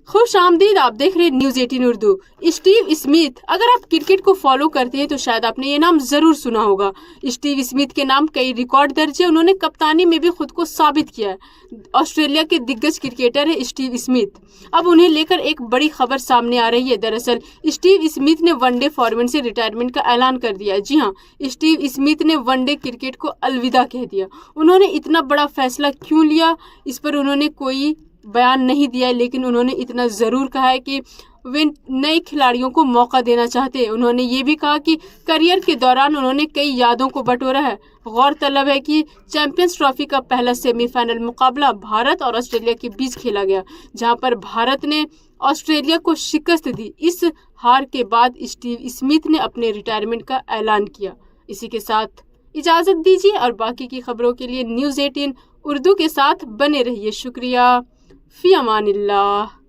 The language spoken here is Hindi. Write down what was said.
खुश आमदीद, आप देख रहे हैं न्यूज 18 उर्दू। स्टीव स्मिथ, अगर आप क्रिकेट को फॉलो करते हैं तो शायद आपने ये नाम जरूर सुना होगा। स्टीव स्मिथ के नाम कई रिकॉर्ड दर्ज है, उन्होंने कप्तानी में भी खुद को साबित किया है। ऑस्ट्रेलिया के दिग्गज क्रिकेटर है स्टीव स्मिथ। अब उन्हें लेकर एक बड़ी खबर सामने आ रही है। दरअसल स्टीव स्मिथ ने वनडे फॉर्मेट से रिटायरमेंट का ऐलान कर दिया। जी हाँ, स्टीव स्मिथ ने वनडे क्रिकेट को अलविदा कह दिया। उन्होंने इतना बड़ा फैसला क्यों लिया, इस पर उन्होंने कोई बयान नहीं दिया, लेकिन उन्होंने इतना जरूर कहा है कि वे नए खिलाड़ियों को मौका देना चाहते हैं। उन्होंने ये भी कहा कि करियर के दौरान उन्होंने कई यादों को बटोरा है। गौरतलब है कि चैंपियंस ट्रॉफी का पहला सेमीफाइनल मुकाबला भारत और ऑस्ट्रेलिया के बीच खेला गया, जहां पर भारत ने ऑस्ट्रेलिया को शिकस्त दी। इस हार के बाद स्टीव स्मिथ ने अपने रिटायरमेंट का ऐलान किया। इसी के साथ इजाजत दीजिए और बाकी की खबरों के लिए न्यूज 18 उर्दू के साथ बने रहिए। शुक्रिया। फी अमानिल्लाह।